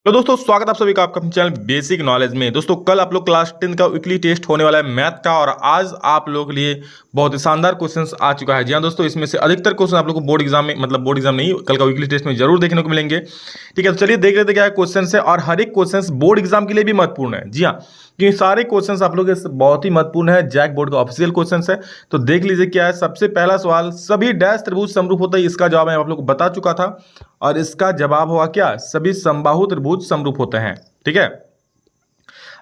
तो दोस्तों स्वागत आप सभी का आपका अपने चैनल बेसिक नॉलेज में। दोस्तों कल आप लोग क्लास 10 का वीकली टेस्ट होने वाला है मैथ का, और आज आप लोगों के लिए बहुत ही शानदार क्वेश्चंस आ चुका है। जी हाँ दोस्तों, इसमें से अधिकतर क्वेश्चन आप लोग को बोर्ड एग्जाम में, मतलब बोर्ड एग्जाम नहीं, कल का वीकली टेस्ट में जरूर देखने को मिलेंगे। ठीक है, तो चलिए देख लेते क्या क्वेश्चन है। और हर एक क्वेश्चन बोर्ड एग्जाम के लिए भी महत्वपूर्ण है। जी हाँ, क्योंकि सारे क्वेश्चंस आप लोग के बहुत ही महत्वपूर्ण है। जैक बोर्ड का ऑफिशियल क्वेश्चंस है, तो देख लीजिए क्या है। सबसे पहला सवाल, सभी डैश त्रिभुज समरूप होता है, इसका जवाब मैं आप लोग को बता चुका था, और इसका जवाब हुआ क्या, सभी समबाहु त्रिभुज समरूप होते हैं। ठीक है,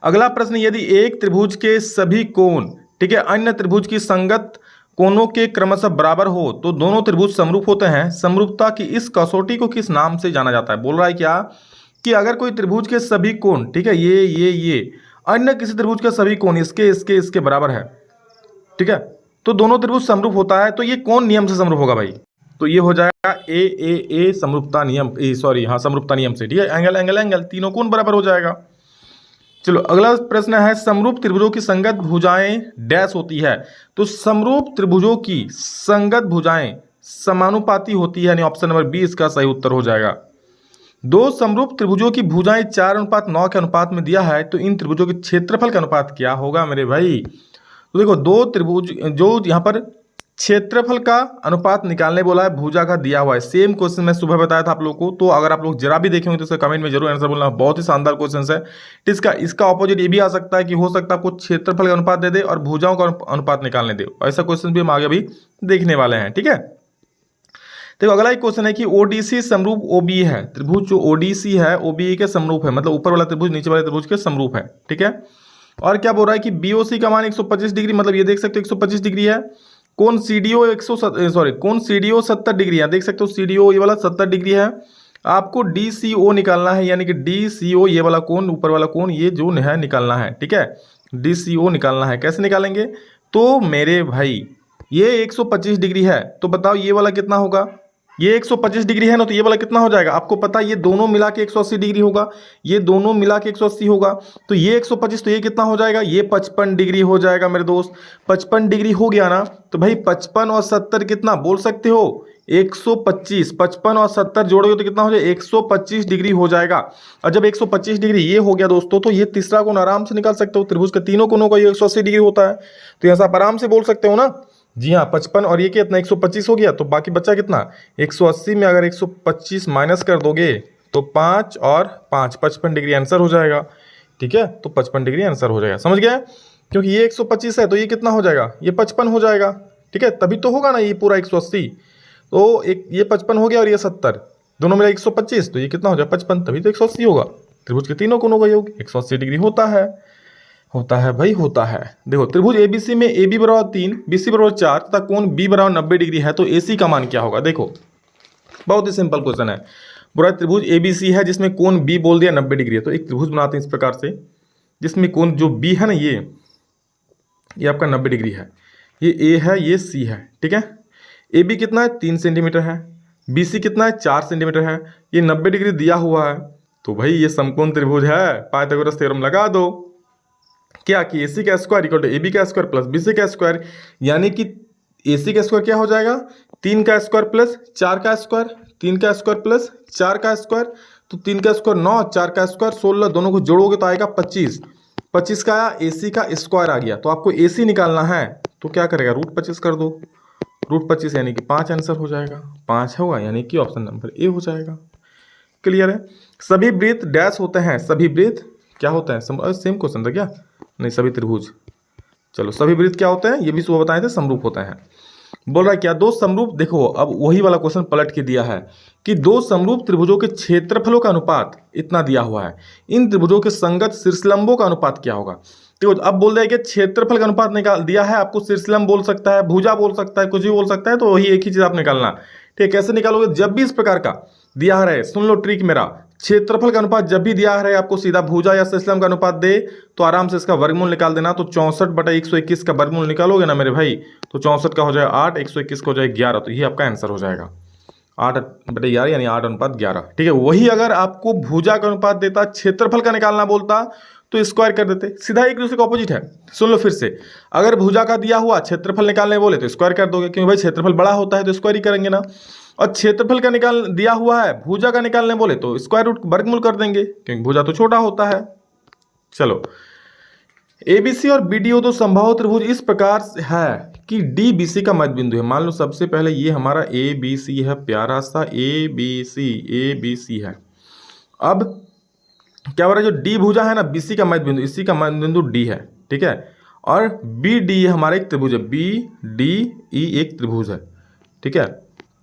अगला प्रश्न, यदि एक त्रिभुज के सभी कोण, ठीक है, अन्य त्रिभुज की संगत कोणों के क्रमशः बराबर हो तो दोनों त्रिभुज समरूप होते हैं। समरूपता की इस कसौटी को किस नाम से जाना जाता है? बोल रहा है क्या कि अगर कोई त्रिभुज के सभी कोण, ठीक है, ये अन्य किसी त्रिभुज के सभी कोण इसके इसके इसके बराबर है, ठीक है, तो दोनों त्रिभुज समरूप होता है। तो ये कौन नियम से समरूप होगा भाई? तो ये हो जाएगा ए समरूपता नियम, सॉरी हाँ, समरूपता नियम से। ठीक है, एंगल एंगल एंगल तीनों कोण बराबर हो जाएगा। चलो अगला प्रश्न है, समरूप त्रिभुजों की संगत भुजाएं डैश होती है। तो समरूप त्रिभुजों की संगत भुजाएं समानुपाती होती है, यानी ऑप्शन नंबर बी इसका सही उत्तर हो जाएगा। दो समरूप त्रिभुजों की भुजाएं 4:9 के अनुपात में दिया है, तो इन त्रिभुजों के क्षेत्रफल का अनुपात क्या होगा मेरे भाई? तो देखो, दो त्रिभुज जो यहाँ पर क्षेत्रफल का अनुपात निकालने बोला है, भुजा का दिया हुआ है। सेम क्वेश्चन मैं सुबह बताया था आप लोगों को, तो अगर आप लोग जरा भी देखेंगे तो इसका कमेंट में जरूर आंसर बोलना। बहुत ही शानदार क्वेश्चन है। इसका ऑपोजिट ये भी आ सकता है कि हो सकता है आपको क्षेत्रफल का अनुपात दे दे और भुजाओं का अनुपात निकालने दे। ऐसा क्वेश्चन भी हम आगे भी देखने वाले हैं। ठीक है, देखो अगला एक क्वेश्चन है कि ओडीसी समरूप ओबी है। त्रिभुज जो ओडीसी है ओबी के समरूप है, मतलब ऊपर वाला त्रिभुज नीचे वाले त्रिभुज के समरूप है। ठीक है, और क्या बोल रहा है कि बीओसी का मान 125 डिग्री, मतलब ये देख सकते हो 125 डिग्री है। कौन सीडीओ 70 डिग्री है, देख सकते हो सीडीओ ये वाला 70 डिग्री है। आपको डीसीओ निकालना है, यानी कि डीसीओ ये वाला कोण, ऊपर वाला कोण ये जो है निकालना है। ठीक है, डीसीओ निकालना है। कैसे निकालेंगे? तो मेरे भाई ये 125 डिग्री है, तो बताओ ये वाला कितना होगा? ये 125 डिग्री है ना, तो ये वाला कितना हो जाएगा? आपको पता है ये दोनों मिला के 180 डिग्री होगा, ये दोनों मिला के 180 होगा, तो ये 125, तो ये कितना हो जाएगा? ये 55 डिग्री हो जाएगा मेरे दोस्त। 55 डिग्री हो गया ना, तो भाई 55 और 70 कितना बोल सकते हो? 125। 55 और 70 जोड़ोगे तो कितना हो जाएगा? 125 डिग्री हो जाएगा। और जब 125 डिग्री ये हो गया दोस्तों, तो ये तीसरा कोण आराम से निकाल सकते हो। त्रिभुज के तीनों कोणों का ये 180 डिग्री होता है, तो यहाँ से आप आराम से बोल सकते हो ना। जी हाँ, 55 और ये कितना 125 हो गया, तो बाकी बचा कितना? 180 में अगर 125 माइनस कर दोगे तो 5 और 5 55 डिग्री आंसर हो जाएगा। ठीक है, तो 55 डिग्री आंसर हो जाएगा। समझ गया? क्योंकि ये 125 है तो ये कितना हो जाएगा? ये 55 हो जाएगा। ठीक है, तभी तो होगा ना ये पूरा 180। तो एक ये 55 हो गया और ये 70, दोनों मिला 125, तो ये कितना हो जाएगा? 55, तभी तो 180 होगा। त्रिभुज के तीनों कोणों का योग 180 डिग्री होता है भाई, होता है। देखो त्रिभुज एबीसी में AB बराबर 3, BC बराबर 4 तथा कोण B बराबर 90 डिग्री है, तो AC का मान क्या होगा? देखो बहुत ही सिंपल क्वेश्चन है। पूरा त्रिभुज ABC है जिसमें कोण B बोल दिया 90 डिग्री है, तो एक त्रिभुज बनाते हैं इस प्रकार से, जिसमें कोण जो B है ना, ये आपका 90 डिग्री है, ये A है, ये C है। ठीक है, AB कितना है? 3 सेंटीमीटर है, BC कितना है? 4 सेंटीमीटर है, ये 90 डिग्री दिया हुआ है, तो भाई ये समकोण त्रिभुज है। पाइथागोरस थ्योरम लगा दो। क्या कि AC का स्क्वायर इक्वल टू AB का स्क्वायर प्लस BC का स्क्वायर, यानी कि AC का स्क्वायर क्या हो जाएगा? 3 का स्क्वायर प्लस 4 का स्क्वायर, 3 का स्क्वायर प्लस 4 का स्क्वायर, तो 3 का स्क्वायर 9, 4 का स्क्वायर 16, दोनों को जोड़ोगे तो आएगा 25। 25 का AC का स्क्वायर आ गया, तो आपको AC निकालना है, तो क्या करेगा? √25 कर दो। √25 यानी कि 5 आंसर हो जाएगा। 5 होगा, यानी कि ऑप्शन नंबर ए हो जाएगा। क्लियर है? सभी वृत्त डैश होते हैं, सभी वृत्त क्या होते हैं? सेम क्वेश्चन था क्या? नहीं, सभी त्रिभुज। चलो सभी वृत्त क्या होते हैं, ये भी सुबह बताए थे, समरूप होते हैं। बोल रहा है क्या? दो समरूप, देखो अब वही वाला क्वेश्चन पलट के दिया है कि दो समरूप त्रिभुजों के क्षेत्रफलों का अनुपात इतना दिया हुआ है, इन त्रिभुजों के संगत शीर्षलंबों का अनुपात क्या होगा? देखो अब बोल रहे हैं कि क्षेत्रफल का अनुपात निकाल दिया है, आपको शीर्षलंब बोल सकता है, भुजा बोल सकता है, कुछ भी बोल सकता है, तो वही एक ही चीज आप निकालना। ठीक है, कैसे निकालोगे? जब भी इस प्रकार का दिया रहे, सुन लो ट्रिक मेरा, क्षेत्रफल का अनुपात जब भी दिया रहे आपको, सीधा भुजा या शीर्षलंब का अनुपात दे तो आराम से इसका वर्गमूल निकाल देना। तो 64/121 का वर्गमूल निकालोगे ना मेरे भाई, तो 64 का हो जाएगा 8, 121 का हो जाएगा 11, तो ये आपका आंसर हो जाएगा 8/11 यानी 8:11। ठीक है, वही अगर आपको भुजा का अनुपात देता, क्षेत्रफल का निकालना बोलता, तो स्क्वायर कर देते। सीधा एक दूसरे का ऑपोजिट है। सुन लो फिर से, अगर भुजा का दिया हुआ क्षेत्रफल निकालने बोले तो स्क्वायर कर दोगे, क्योंकि भाई क्षेत्रफल बड़ा होता है तो स्क्वायर ही करेंगे ना। और क्षेत्रफल का निकाल दिया हुआ है, भुजा का निकालने बोले तो स्क्वायर रूट वर्गमूल कर देंगे क्योंकि भुजा तो छोटा होता है। चलो, एबीसी और बीडीओ दो संभावित त्रिभुज इस प्रकार से है कि डी बीसी का मध्य बिंदु है। मान लो सबसे पहले ये हमारा ए बी सी है, प्यारा सा ए बी सी है। अब क्या हो रहा है, जो डी भुजा है ना, बीसी का मध्य बिंदु, इसी का मध्य बिंदु डी है, ठीक है। और बी डी हमारा एक त्रिभुज है, बी डी ई एक त्रिभुज है, ठीक है।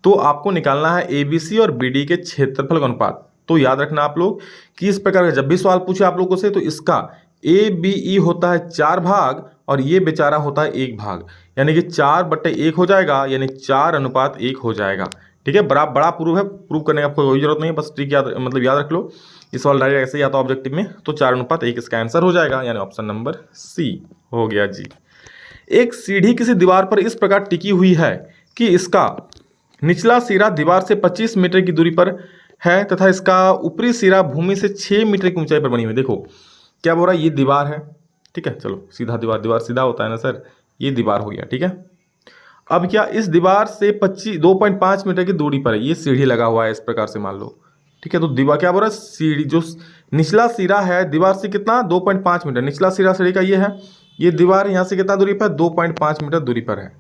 तो आपको निकालना है एबीसी और बीडी के क्षेत्रफल का अनुपात। तो याद रखना आप लोग कि इस प्रकार का जब भी सवाल पूछे आप लोगों से तो इसका ए बी ई होता है 4 भाग और ये बेचारा होता है 1 भाग, यानी कि 4/1 हो जाएगा, यानी 4:1 हो जाएगा, ठीक है। बड़ा प्रूफ है, प्रूफ करने का कोई जरूरत नहीं है, बस ट्रिक याद याद रख लो। इस सवाल डायरेक्ट ऐसे ही आता ऑब्जेक्टिव में, तो 4:1 इसका आंसर हो जाएगा, यानी ऑप्शन नंबर सी हो गया जी। एक सीढ़ी किसी दीवार पर इस प्रकार टिकी हुई है कि इसका निचला सिरा दीवार से 25 मीटर की दूरी पर है तथा इसका ऊपरी सिरा भूमि से 6 मीटर की ऊंचाई पर बनी हुई। देखो क्या बोल रहा है, ये दीवार है, ठीक है। चलो सीधा दीवार सीधा होता है ना सर, ये दीवार हो गया, ठीक है। अब क्या इस दीवार से 2.5 मीटर की दूरी पर है, ये सीढ़ी लगा हुआ है इस प्रकार से मान लो, ठीक है। तो दीवार क्या बोल रहा है, सीढ़ी जो निचला सिरा है दीवार से कितना 2.5 मीटर, निचला सिरा सीढ़ी का ये है, ये दीवार यहाँ से कितना दूरी पर 2.5 मीटर दूरी पर है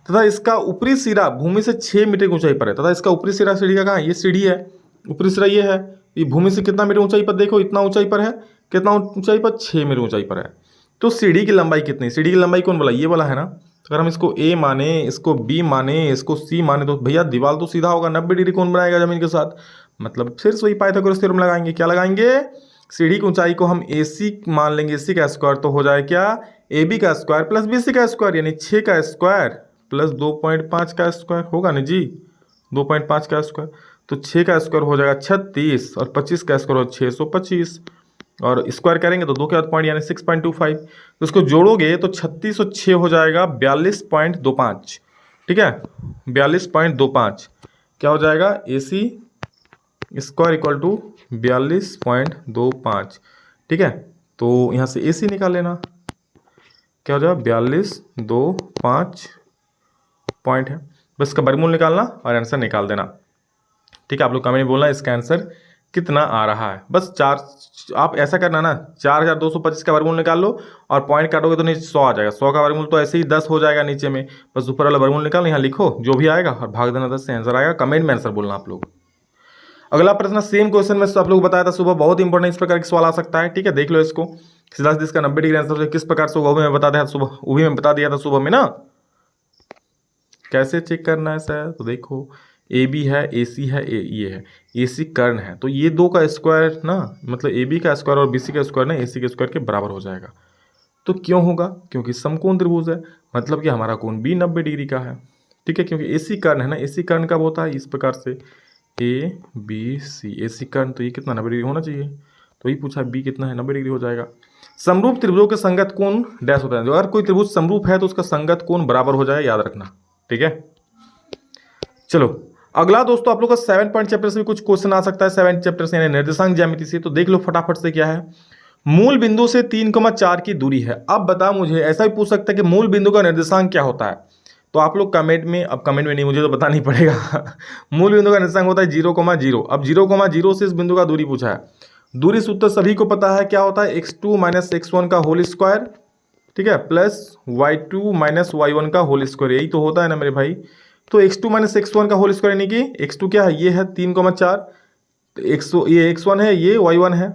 तथा इसका ऊपरी सिरा भूमि से 6 मीटर की ऊंचाई पर है तथा इसका ऊपरी सिरा सीढ़ी का कहाँ है, ये सीढ़ी है, ऊपरी सिरा ये है, ये भूमि से कितना मीटर ऊंचाई पर, देखो इतना ऊंचाई पर है, कितना ऊंचाई पर 6 मीटर ऊंचाई पर है। तो सीढ़ी की लंबाई कितनी, सीढ़ी की लंबाई कौन बोला, ये वाला है ना। तो अगर हम इसको ए माने, इसको बी माने, इसको सी माने तो भैया दीवार तो सीधा होगा, 90 डिग्री कौन बनाएगा जमीन के साथ, मतलब फिर से वही पाइथागोरस थ्योरम लगाएंगे। क्या लगाएंगे, सीढ़ी की ऊंचाई को हम ए सी मान लेंगे, सी का स्क्वायर, तो हो जाए क्या ए बी का स्क्वायर प्लस बी सी का स्क्वायर, यानी 6 का स्क्वायर प्लस 2.5 का स्क्वायर होगा ना जी, 2.5 का स्क्वायर, तो 6 का स्क्वायर हो जाएगा 36 और 25 का स्क्वायर हो 625 और स्क्वायर करेंगे तो 2 के बाद पॉइंट यानी 6.25, तो इसको जोड़ोगे तो 36 और 6 हो जाएगा 42.25, ठीक है, 42.25 क्या हो जाएगा, ए सी स्क्वायर इक्वल टू 42.25, ठीक है। तो यहाँ से ए सी निकाल लेना, क्या हो जाएगा 42.25 पॉइंट है, बस इसका वर्गमूल निकालना और आंसर निकाल देना, ठीक है। आप लोग कमेंट में बोलना इसका आंसर कितना आ रहा है, बस 4, आप ऐसा करना ना 4225 का वर्गमूल निकाल लो और पॉइंट काटोगे तो नीचे 100 आ जाएगा, 100 का वर्गमूल तो ऐसे ही 10 हो जाएगा नीचे में, बस ऊपर वाला वर्गमूल निकाल यहाँ लिखो जो भी आएगा और भाग देना 10 से आंसर आएगा। कमेंट में आंसर बोलना आप लोग। अगला प्रश्न सेम क्वेश्चन में आप लोग बताया था सुबह, बहुत इंपॉर्टेंट इस प्रकार के सवाल आ सकता है, ठीक है। देख लो इसको, सीधा सीधा इसका 90 डिग्री आंसर किस प्रकार से होगा, मैं बता दिया सुबह, वो भी मैं बता दिया था सुबह में ना, कैसे चेक करना है सर। तो देखो ए बी है, ए सी है, ये है, ए सी कर्ण है, तो ये 2 का स्क्वायर ना, मतलब ए बी का स्क्वायर और बी सी का स्क्वायर ना ए सी के स्क्वायर के बराबर हो जाएगा। तो क्यों होगा, क्योंकि समकोण त्रिभुज है, मतलब कि हमारा कोण भी 90 डिग्री का है, ठीक है। क्योंकि ए सी कर्ण है ना, ए सी कर्ण कब होता है, इस प्रकार से ए बी सी, ए सी कर्ण, तो ये कितना 90 डिग्री होना चाहिए, तो ये पूछा बी कितना है, 90 डिग्री हो जाएगा। समरूप त्रिभुजों के संगत कोण डैश होता है, अगर कोई त्रिभुज समरूप है तो उसका संगत कोण बराबर हो जाए, याद रखना, ठीक है। चलो अगला दोस्तों आप लोग का 7 पॉइंट चैप्टर से भी कुछ क्वेश्चन आ सकता है, 7 चैप्टर से यानी निर्देशांक ज्यामिति से, तो देख लो फटाफट से क्या है। मूल बिंदु से 3,4 की दूरी है। अब बता मुझे, ऐसा भी पूछ सकता है कि मूल बिंदु का निर्देशांक क्या होता है, तो आप लोग कमेंट में, अब कमेंट में नहीं मुझे तो बताना ही पड़ेगा मूल बिंदु का निर्देशांक होता है 0,0। अब 0,0 से इस बिंदु का दूरी पूछा है, दूरी सूत्र सभी को पता है क्या होता है, x2 - x1 का होल स्क्वायर, ठीक है, प्लस y2 - y1 का होल स्क्वायर, यही तो होता है ना मेरे भाई। तो x2 - x1 का होल स्क्वायर यानी कि x2 क्या है, ये है 3,4, तो ये x1 है, ये y1 है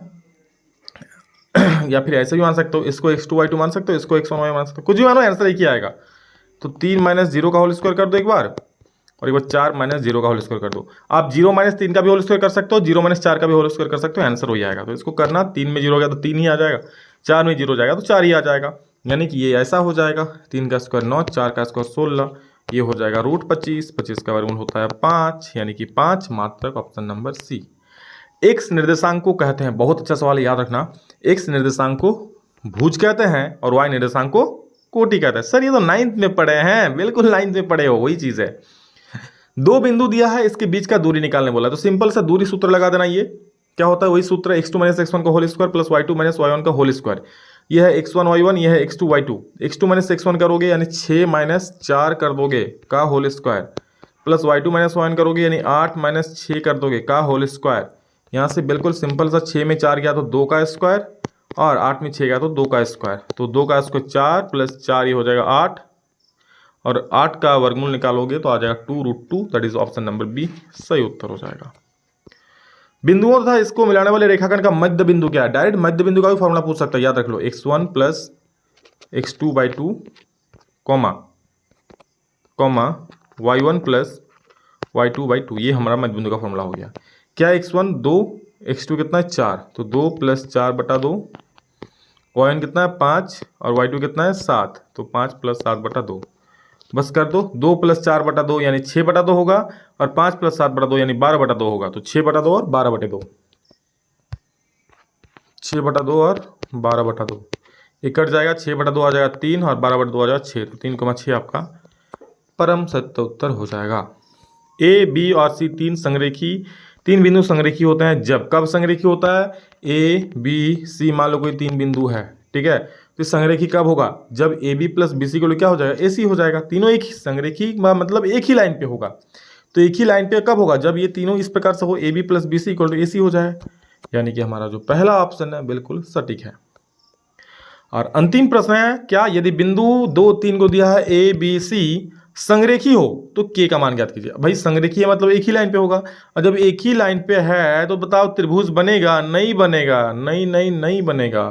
या फिर ऐसे भी मान सकते हो, इसको x2 y2 मान सकते हो, इसको x1 y मान सकते हो, कुछ भी मानो आंसर एक ही आएगा। तो 3 - 0 का होल स्क्वायर कर दो एक बार, और एक बार 4 - 0 का होल स्क्वायर कर दो। आप 0 - 3 का भी होल स्क्वायर कर सकते हो, 0 - 4 का भी होल स्क्वायर कर सकते हो, आंसर वही आएगा। तो इसको करना, 3 में 0 हो गया तो 3 ही आ जाएगा, 4 में 0 जाएगा तो 4 ही आ जाएगा, यानी कि ये ऐसा हो जाएगा, 3 का स्क्वायर 9, 4 का स्क्वायर 16, ये हो जाएगा √25, 25 का वर्गमूल होता है 5, यानी कि 5 मात्रक, ऑप्शन नंबर सी। एक्स निर्देशांक को कहते हैं, बहुत अच्छा सवाल याद रखना, एक्स निर्देशांक को भुज कहते हैं और वाई निर्देशांक को कोटि कहते हैं। सर ये तो 9th में पढ़े हैं, बिल्कुल 9th में पढ़े हो, वही चीज है। 2 बिंदु दिया है, इसके बीच का दूरी निकालने बोला, तो सिंपल सा दूरी सूत्र लगा देना। ये क्या होता है, वही सूत्र, x2 - x1 का whole square plus y2 - y1 का होल स्क्वायर। यह है x1 y1, यह है x2 y2, x2 - x1 करोगे यानी 6 - 4 कर दोगे का whole square plus y2 minus y1 करोगे यानी 8 माइनस 6 कर दोगे का होल स्क्वायर। यहाँ से बिल्कुल सिंपल सा 6 में 4 गया तो 2 का स्क्वायर और 8 में 6 गया तो 2 का स्क्वायर, तो 2 का स्क्वायर 4 प्लस 4 ये हो जाएगा 8 और 8 का वर्गमूल निकालोगे तो आ जाएगा 2√2, that is option number B सही उत्तर हो जाएगा। बिंदुओं तथा इसको मिलाने वाले रेखाखंड का मध्य बिंदु क्या है? डायरेक्ट मध्य बिंदु का भी फॉर्मूला पूछ सकता है, याद रख लो x1 plus x2/2 comma y1 plus y2/2, ये हमारा मध्य बिंदु का फॉर्मूला हो गया। क्या x1 2, x2 कितना है 4, तो 2 प्लस 4/2, y1 कितना है 5 और y2 कितना है 7, तो 5 प्लस 7/2 बस कर दो। 2 प्लस 4/2 यानी 6/2 होगा और 5 प्लस 7/2 यानी 12/2 होगा, तो 6/2 और 12/2, 6/2 और 12/2 एक कट जाएगा, 6/2 आ जाएगा 3 और 12/2 आ जाएगा 6, तो 3,6 आपका परम सत्य उत्तर हो जाएगा। ए बी और सी तीन बिंदु संरेखी होते हैं जब, कब संरेखी होता है? ए बी सी मान लो कोई 3 बिंदु है, ठीक है, तो संरेखी कब होगा? जब A B plus B C को क्या हो जाएगा? ए सी हो जाएगा। तीनों एक ही संरेखी मतलब एक ही लाइन पे होगा, तो एक ही लाइन पे कब होगा? जब ये तीनों इस प्रकार से हो, A B plus B C equal to A C हो जाए, यानी कि हमारा जो पहला ऑप्शन है बिल्कुल सटीक है। और अंतिम प्रश्न है, क्या यदि बिंदु 2 3 को दिया है ए बी सी संरेखी हो तो के का मान ज्ञात कीजिए। भाई संरेखी है मतलब एक ही लाइन पे होगा, और जब एक ही लाइन पे है तो बताओ त्रिभुज बनेगा? नहीं बनेगा, नहीं बनेगा,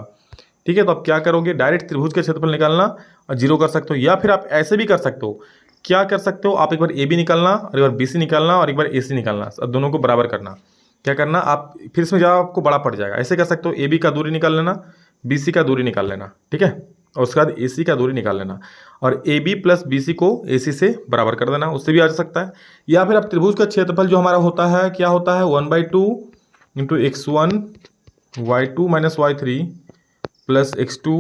ठीक है। तो आप क्या करोगे? डायरेक्ट त्रिभुज का क्षेत्रफल निकालना और जीरो कर सकते हो, या फिर आप ऐसे भी कर सकते हो। क्या कर सकते हो? आप एक बार ए बी निकालना और एक बार बी सी निकालना और एक बार ए सी निकालना, अब दोनों को बराबर करना। क्या करना आप, फिर इसमें जवाब आपको बड़ा पड़ जाएगा। ऐसे कर सकते हो, ए बी का दूरी निकाल लेना, बी सी का दूरी निकाल लेना, ठीक है, और उसके बाद ए सी का दूरी निकाल लेना और A B plus B C को ए सी से बराबर कर देना, उससे भी आ सकता है। या फिर आप त्रिभुज का क्षेत्रफल जो हमारा होता है क्या होता है? 1/2 into x1 y2 minus y3 plus x2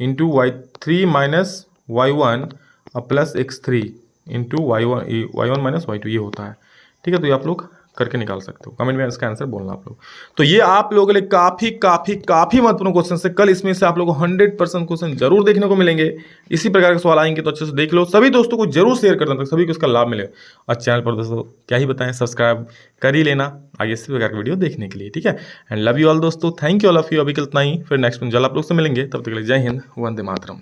into y3 minus y1 और plus x3 into y1 minus y2 ये होता है, ठीक है। तो ये आप लोग करके निकाल सकते हो, कमेंट में इसका आंसर बोलना आप लोग। तो ये आप लोगों के लिए काफी महत्वपूर्ण क्वेश्चन है। कल इसमें से आप लोगों को 100% क्वेश्चन जरूर देखने को मिलेंगे। इसी प्रकार के सवाल आएंगे तो अच्छे से देख लो, सभी दोस्तों को जरूर शेयर कर देना, सभी को इसका लाभ मिले। और चैनल पर दोस्तों क्या ही बताएं, सब्सक्राइब कर ही लेना आगे इसी प्रकार की वीडियो देखने के लिए, ठीक है। एंड लव यू ऑल दोस्तों, thank you all of you. अभी कल इतना ही, फिर नेक्स्ट में जल आप लोग से मिलेंगे, तब तक के लिए जय हिंद, वंदे मातरम।